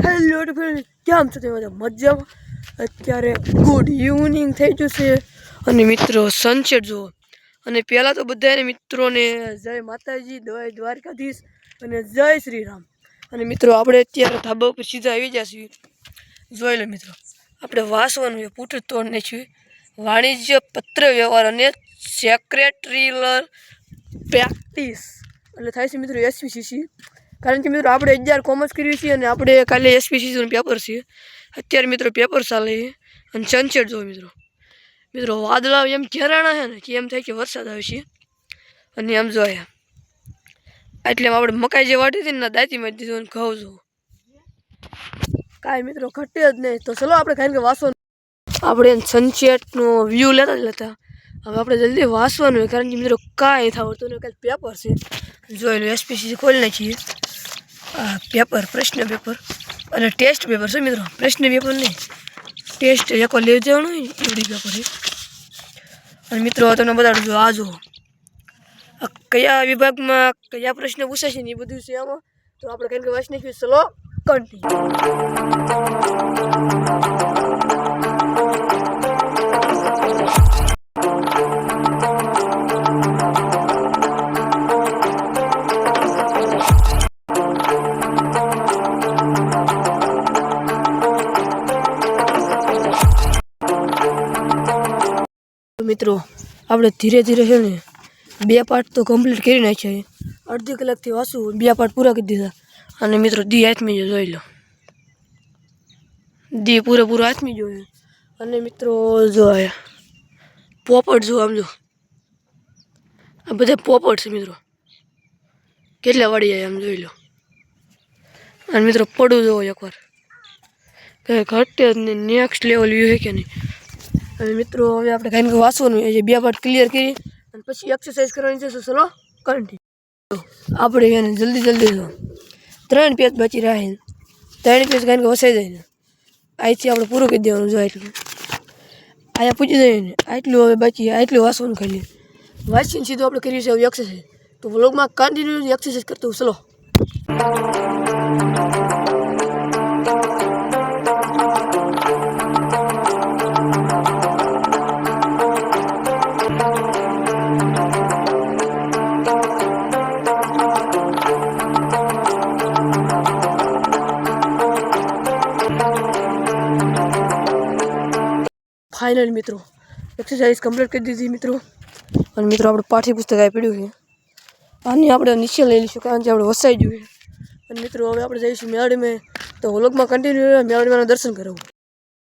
Hello friend, કેમ છો તમે બધા? મજામાં? અત્યારે ગુડ ઇવનિંગ થઈ ગયું છે અને મિત્રો સનસેટ જુઓ. અને પહેલાં તો બધાને મિત્રોને જય માતાજી, જય દ્વારકાધીશ અને જય શ્રી રામ. અને મિત્રો આપણે અત્યારે ધાબા ઉપર સીધા આવી ગયા છીએ. જોઈ લો મિત્રો, આપણે વાંચવાનું છે પૂઠ તોડને છીએ વાણિજ્ય પત્ર વ્યવહાર અને સેક્રેટરીયલ પ્રેક્ટિસ એટલે થાય છે મિત્રો એસપીસીસી. કારણ કે મિત્રો આપણે 11 કોમર્સ કર્યું છે અને આપણે કાલે એસપીસીસીનું પેપર છે. અત્યારે મિત્રો પેપર ચાલે છે અને સનસેટ જો મિત્રો વાદળા એમ ઘેરાણા છે ને કે એમ થાય કે વરસાદ આવશે. અને એમ જોયા એટલે આપણે મકાઈ જે વાટી હતી ને દાંતી મારી દીધું અને ઘઉં જો કાંઈ મિત્રો ઘટે જ નહીં. તો ચલો આપણે કારણ કે વાંચવાનું આપણે સનસેટનો વ્યૂ લેતા હવે આપણે જલ્દી વાંચવાનું હોય કારણ કે મિત્રો કાંઈ થતું નહીં. કાલે પેપર છે જોઈ લો. એસપીસીસી ખોલી નાખીએ. પેપર પ્રશ્ન પેપર અને ટેસ્ટ પેપર છે મિત્રો, પ્રશ્ન પેપર નહીં, ટેસ્ટ એકવાર લઈ જવાનું હોય એવડી પેપર છે. અને મિત્રો તમને બતાડું જો આ જો કયા વિભાગમાં કયા પ્રશ્ન પૂછાશે ને એ બધું છે આમાં. તો આપણે કારણ કે વાંચી નાખ્યું. ચલો કન્ટિન્યુ. મિત્રો આપણે ધીરે ધીરે છે ને 2 પાર્ટ તો કમ્પ્લીટ કરી નાખ્યા. અડધી કલાકથી વાંચું 2 પાર્ટ પૂરા કરી દીધા. અને મિત્રો દી હાથમી જોઈ લો, દી પૂરેપૂરો હાથમી જોયું. અને મિત્રો જો આયા પોપટ જો આમ જો આ બધા પોપટ છે મિત્રો, કેટલા વાળી જાય આમ જોઈ લો. અને મિત્રો પડું જોવો એકવાર કંઈ ઘટે જ નહીં. નેક્સ્ટ લેવલ વ્યૂ છે કે નહીં. અને મિત્રો હવે આપણે કાંઈ વાંચવાનું એ 2 પાર્ટ ક્લિયર કરી અને પછી એક્સરસાઇઝ કરવાની છે. તો ચલો કન્ટિન્યુ. આપણે એને જલ્દી જલ્દી 3 પેજ બાકી રહે. 3 પેજ કાંઈ વસાઈ જાય ને અહીંથી આપણે પૂરું કરી દેવાનું. જો એટલું અહીંયા પૂછી જાય ને આટલું હવે બાકી આટલું વાંચવાનું ખાલી. વાંચીને સીધું આપણે કરીએ છીએ એક્સરસાઇઝ. તો વ્લોગમાં કન્ટિન્યુ એક્સરસાઇઝ કરતું ચલો. ફાઇનલ મિત્રો એક્સરસાઇઝ કમ્પ્લીટ કરી દીધી મિત્રો. અને મિત્રો આપણે પાઠ્યપુસ્તક આવી પડ્યું છે. આની આપણે નીચે લઈ લઈશું કારણ કે આપણે વસાઈ ગયું. અને મિત્રો હવે આપણે જઈશું મેળામાં. તો વ્લોગમાં કન્ટિન્યુ મેળામાં દર્શન કરાવું.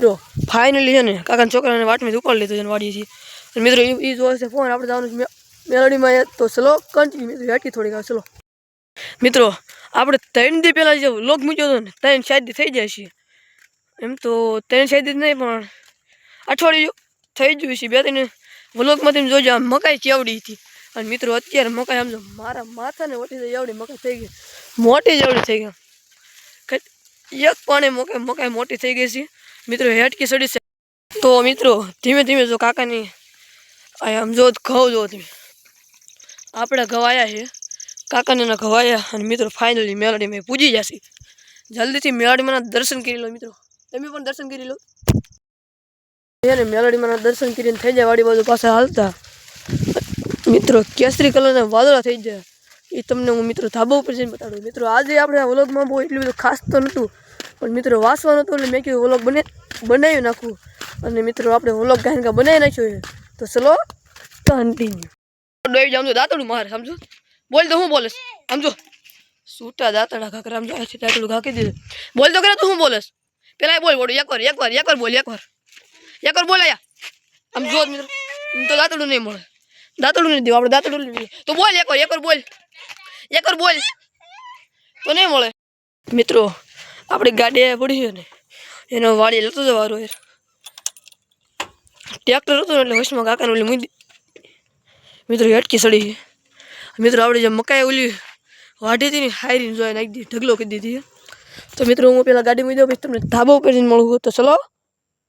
મિત્રો ફાઇનલી છે ને કાકાના છોકરાને વાટમાંથી ઉપાડી લીધો છે વાડીએ છીએ. અને મિત્રો એ જોવે છે ફોન. આપણે જવાનું છે મેળામાં. તો ચલો કન્ટિન્યુ મિત્રો હેઠી થોડીક આવે ચલો. મિત્રો આપણે 3 દી પહેલાં જે વ્લોગ મૂક્યો હતો ને 3 શાયદ થઈ જાય છે. એમ તો 3 શાયદ જ નહીં પણ અઠવાડિયું થઈ ગયું છે. 2-3 વ્લોગમાં તમે જોજો આમ મકાઈ કેવડી હતી. અને મિત્રો અત્યારે મકાઈ આમ જો મારા માથાને વટી જાય એવડી મકાઈ થઈ ગઈ, મોટી જેવડી થઈ ગઈ. એક પાણે મકાઈ મોટી થઈ ગઈ છે મિત્રો. હેઠકી સડી છે. તો મિત્રો ધીમે ધીમે જો કાકાની આમ જો ઘઉં જો તમે આપણે ઘવાયા છે કાકાને ના ઘવાયા. અને મિત્રો ફાઇનલી મેળાડીમાં પૂજી જશે. જલ્દીથી મેળાડીમાં દર્શન કરી લો મિત્રો. તમે પણ દર્શન કરી લો. એને મેલડીમાં દર્શન કરીને થઈ જાય વાડી બાજુ પાછા હાલતા મિત્રો કેસરી કલરના વાદળા થઈ જાય. એ તમને હું મિત્રો ધાબા ઉપર જઈને બતાડું. મિત્રો આજે આપણે આ વ્લોગમાં બહુ એટલું બધું ખાસ તો નહોતું પણ મિત્રો વાંચવાનું હતું એટલે મેં કીધું વ્લોગ બનાવી નાખું. અને મિત્રો આપણે વ્લોગ ગાયન બનાવી નાખ્યો છે. તો ચલો કન્ટિન્યુ. ડોઈ જામ દાંતડું મારે સમજો. બોલ તો હું બોલેસ સમજો. સૂટા દાંતડા ઘાકરા સમજો આથી દાંતડું ઘાકી દીધું. બોલ તો કરે તો હું બોલેસ પેલા બોલ બોલું એકવાર બોલ એકવાર બોલાયા આમ જો મિત્રો. તો દાંતડું નહીં મળે, દાંતડું નહીં દેવું આપણે. દાંતડું લઈએ તો બોલ એકવાર બોલ તો નહીં મળે. મિત્રો આપણે ગાડી પડી છે ને એનો વાડી લેતો જવાનો ટ્રેક્ટર હતું એટલે વચમાં કાકાને ઓલી મૂકી મિત્રો હેઠકી સડી છે. મિત્રો આપણે જે મકાઈ ઓલી વાઢી હતી ને હારીને જોઈ નાખી દીધી, ઢગલો કરી દીધી. તો મિત્રો હું પેલા ગાડી મૂકી દઉં પછી તમને ધાબા ઉપર જઈને મળું. તો ચલો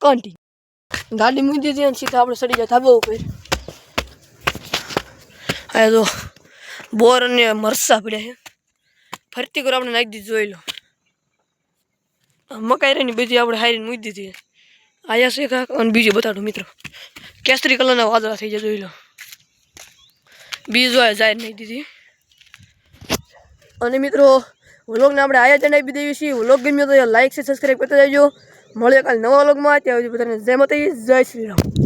કન્ટિન્યુ. ગાડી મૂકી દીધી અને સીધા આપણે ચડી જાય ધાબા ઉપર. આ તો બોર અને મરસા પડ્યા છે. ફરતી કરો આપણે નાખી દીધી જોઈ લો. મકાઈ રહી બધી આપણે હારીને મૂકી દીધી આયા છે કાંક અને બીજું બતાડું મિત્રો કેસરી કલરના વાદળા થઈ જાય જોઈ લો બીજો જાય નહીં દીધી અને મિત્રો વ્લોગને આપણે આયા જણાવી દઈએ છીએ વ્લોગ ગમ્યો તો લાઈક છે સબસ્ક્રાઈબ કરતા જજો મળે કાલે નવા વ્લોગમાં ત્યાં બધાને જય માતાજી જય શ્રી રામ